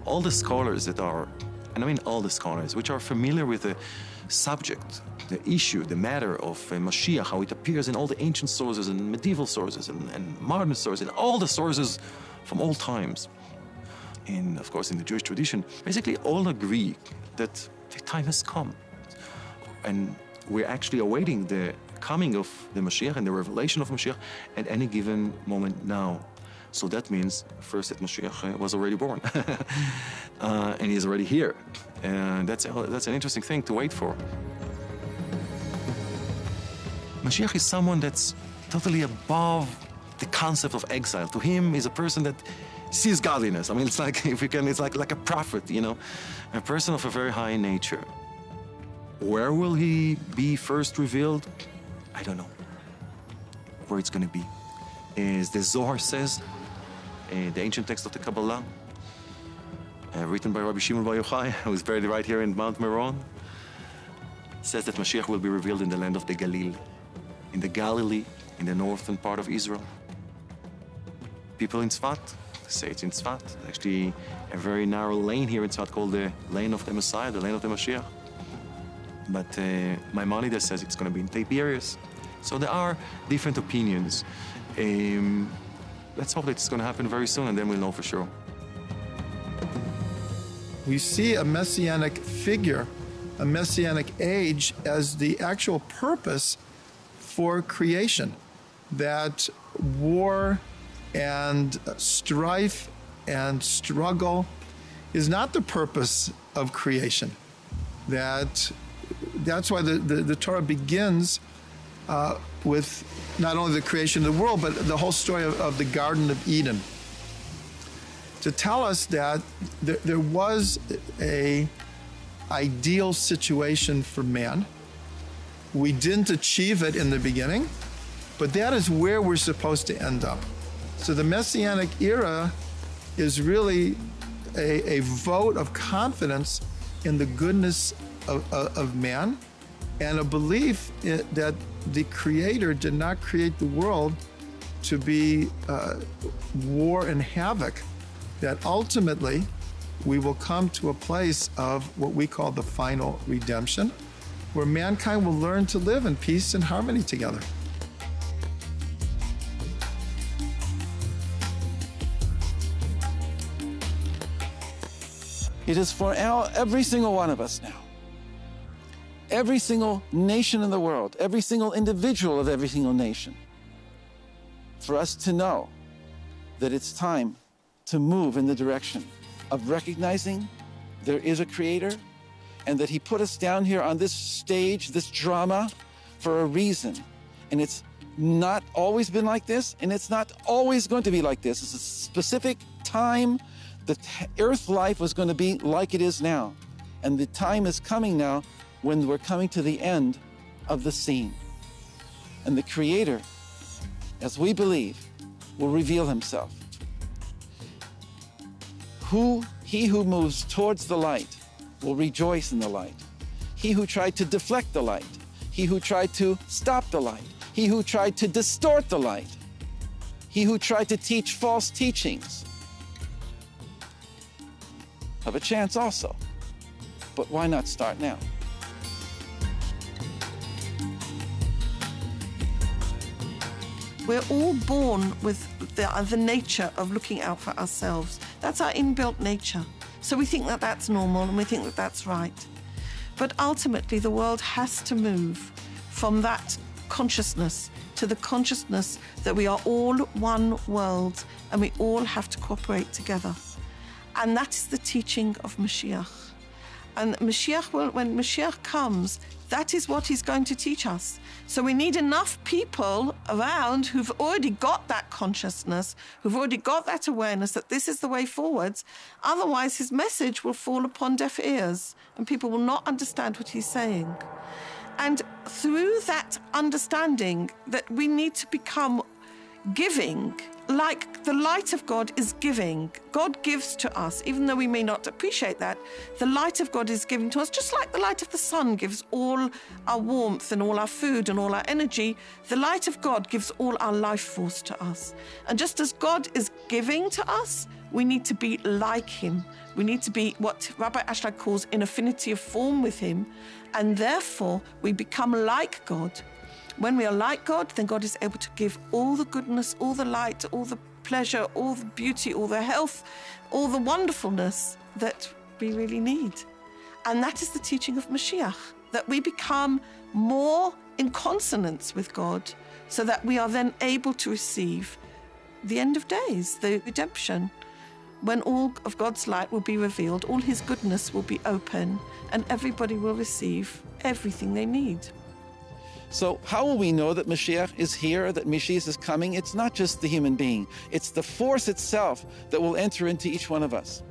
all the scholars that are, and I mean all the scholars, which are familiar with the subject, the issue, the matter of Mashiach, how it appears in all the ancient sources and medieval sources and modern sources, and all the sources from all times. And of course, in the Jewish tradition, basically all agree that the time has come. And we're actually awaiting the coming of the Mashiach and the revelation of Mashiach at any given moment now. So that means first that Mashiach was already born, and he's already here. And that's an interesting thing to wait for. Mashiach is someone that's totally above the concept of exile. To him, he's a person that sees godliness. I mean, it's like, if you can, it's like a prophet, you know, a person of a very high nature. Where will he be first revealed? I don't know where it's going to be. As the Zohar says, the ancient text of the Kabbalah, written by Rabbi Shimon Bar Yochai, who is buried right here in Mount Meron, says that Mashiach will be revealed in the land of the Galil, in the Galilee, in the northern part of Israel. People in Tzfat say it's in Tzfat. Actually, a very narrow lane here in Tzfat called the lane of the Messiah, the lane of the Mashiach. But Maimonides says it's going to be in Tiberias. So there are different opinions. Let's hope that it's going to happen very soon, and then we'll know for sure. We see a messianic figure, a messianic age, as the actual purpose for creation. That war and strife and struggle is not the purpose of creation. That's why the Torah begins with not only the creation of the world, but the whole story of the Garden of Eden, to tell us that there was an ideal situation for man. We didn't achieve it in the beginning, but that is where we're supposed to end up. So the Messianic era is really a vote of confidence in the goodness of man, and a belief that the Creator did not create the world to be war and havoc, that ultimately we will come to a place of what we call the final redemption, where mankind will learn to live in peace and harmony together. It is for every single one of us now. Every single nation in the world, every single individual of every single nation, for us to know that it's time to move in the direction of recognizing there is a Creator and that He put us down here on this stage, this drama, for a reason. And it's not always been like this, and it's not always going to be like this. It's a specific time the earth life was going to be like it is now. And the time is coming now when we're coming to the end of the scene. And the Creator, as we believe, will reveal Himself. He who moves towards the light will rejoice in the light. He who tried to deflect the light, he who tried to stop the light, he who tried to distort the light, he who tried to teach false teachings, have a chance also. But why not start now? We're all born with the nature of looking out for ourselves. That's our inbuilt nature. So we think that that's normal and we think that that's right. But ultimately, the world has to move from that consciousness to the consciousness that we are all one world and we all have to cooperate together. And that is the teaching of Mashiach. And Mashiach when Mashiach comes, that is what He's going to teach us. So we need enough people around who've already got that consciousness, who've already got that awareness that this is the way forwards. Otherwise, His message will fall upon deaf ears and people will not understand what He's saying. And through that understanding that we need to become giving, like the light of God is giving. God gives to us, even though we may not appreciate that. The light of God is giving to us, just like the light of the sun gives all our warmth and all our food and all our energy. The light of God gives all our life force to us. And just as God is giving to us, we need to be like him. We need to be what Rabbi Ashlag calls in affinity of form with him. And therefore, we become like God. When we are like God, then God is able to give all the goodness, all the light, all the pleasure, all the beauty, all the health, all the wonderfulness that we really need. And that is the teaching of Mashiach, that we become more in consonance with God so that we are then able to receive the end of days, the redemption, when all of God's light will be revealed, all his goodness will be open, and everybody will receive everything they need. So how will we know that Mashiach is here, that Mashiach is coming? It's not just the human being. It's the force itself that will enter into each one of us.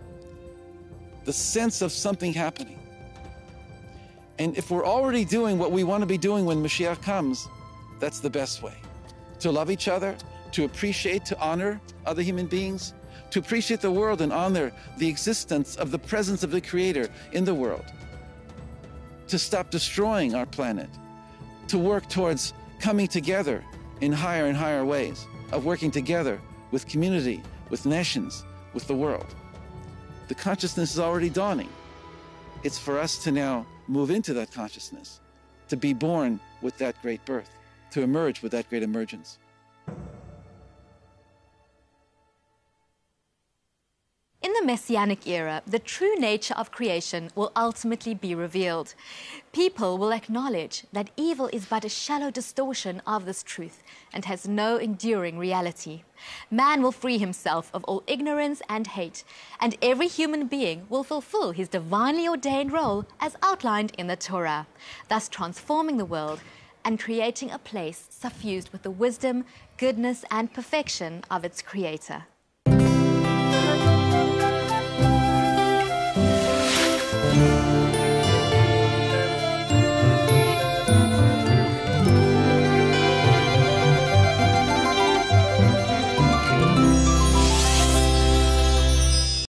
The sense of something happening. And if we're already doing what we want to be doing when Mashiach comes, that's the best way. To love each other, to appreciate, to honor other human beings, to appreciate the world and honor the existence of the presence of the Creator in the world. To stop destroying our planet. To work towards coming together in higher and higher ways, of working together with community, with nations, with the world. The consciousness is already dawning. It's for us to now move into that consciousness, to be born with that great birth, to emerge with that great emergence. In the Messianic era, the true nature of creation will ultimately be revealed. People will acknowledge that evil is but a shallow distortion of this truth and has no enduring reality. Man will free himself of all ignorance and hate, and every human being will fulfill his divinely ordained role as outlined in the Torah, thus transforming the world and creating a place suffused with the wisdom, goodness, and perfection of its Creator.